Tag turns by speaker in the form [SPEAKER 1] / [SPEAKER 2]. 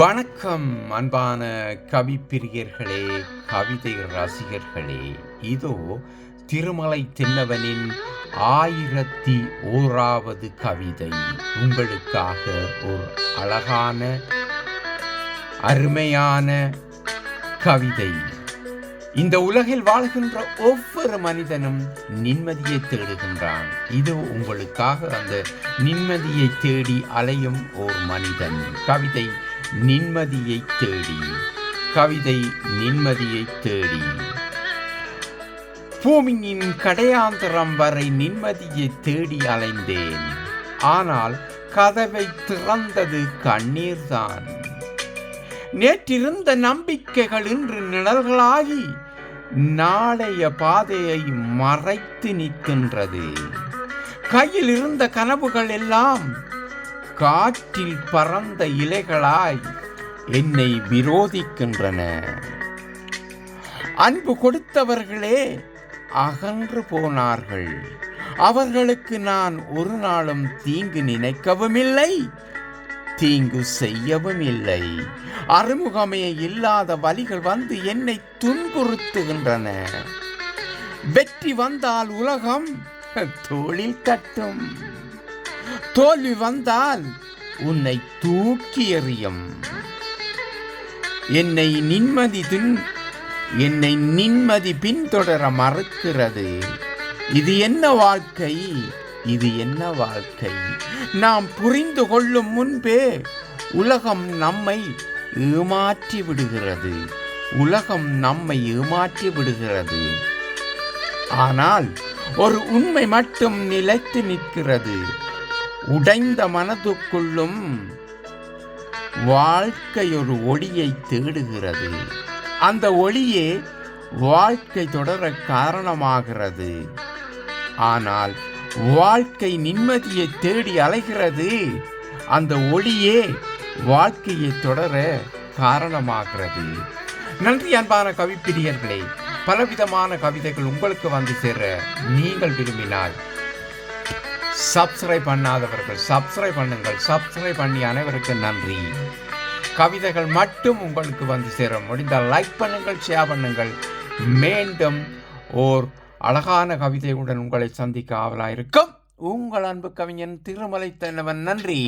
[SPEAKER 1] வணக்கம் அன்பான கவிப்பிரியர்களே, கவிதை ரசிகர்களே. இதோ திருமலை தென்னவனின் 1001வது கவிதை உங்களுக்காக. ஒரு அழகான அருமையான கவிதை. இந்த உலகில் வாழ்கின்ற ஒவ்வொரு மனிதனும் நிம்மதியை தேடுகின்றான். இது உங்களுக்காக அந்த நிம்மதியை தேடி அலையும் ஓர் மனிதன். கவிதை நிம்மதியை தேடி. கவிதை நிம்மதியை தேடி. பூமியின் கடையாந்தரம் வரை நிம்மதியை தேடி அலைந்தேன். ஆனால் கதவை திறந்தது கண்ணீர்தான். நேற்றிருந்த நம்பிக்கைகள் இன்று நிழல்களாகி நாளைய பாதையை மறைத்து நிற்கின்றது. கையில் இருந்த கனவுகள் எல்லாம் காற்றில் பறந்த இலைகளாய் என்னை விரோதிக்கின்றன. அன்பு கொடுத்தவர்களே அகன்று போனார்கள். அவர்களுக்கு நான் ஒரு நாளும் தீங்கு நினைக்கவும் இல்லை, தீங்கு செய்யவும் இல்லை. அறிமுகமே இல்லாத வலிகள் வந்து என்னை துன்புறுத்துகின்றன. வெற்றி வந்தால் உலகம் தோளில் தட்டும், தோல்வி வந்தால் உன்னை தூக்கி எறியும். என்னை நிம்மதி பின்தொடர மறுக்கிறது. இது என்ன வாழ்க்கை? இது என்ன வாழ்க்கை? நாம் புரிந்து கொள்ளும் முன்பே உலகம் நம்மை ஏமாற்றி விடுகிறது. உலகம் நம்மை ஏமாற்றி விடுகிறது. ஆனால் ஒரு உண்மை மட்டும் நிலைத்து நிற்கிறது. உடைந்த மனதுக்குள்ளும் வாழ்க்கை ஒரு ஒளியை தேடுகிறது. அந்த ஒளியே வாழ்க்கை தொடர காரணமாகிறது. ஆனால் வாழ்க்கை நிம்மதியை தேடி அலைகிறது. அந்த ஒளியே வாழ்க்கையை தொடர காரணமாகிறது. நன்றி அன்பான கவிப்பிரியர்களே. பலவிதமான கவிதைகள் உங்களுக்கு வந்து சேர நீங்கள் விரும்பினால் சப்ஸ்கிரைப் பண்ணாதவர்கள் சப்ஸ்கிரைப் பண்ணுங்கள். சப்ஸ்கிரைப் பண்ணி அனைவருக்கு நன்றி. கவிதைகள் மட்டும் உங்களுக்கு வந்து சேர முடிந்தால் லைக் பண்ணுங்கள், ஷேர் பண்ணுங்கள். மீண்டும் ஓர் அழகான கவிதையுடன் உங்களை சந்திக்க ஆவலாயிருக்கும் உங்கள் அன்பு கவிஞன் திருமலை தென்னவன். நன்றி.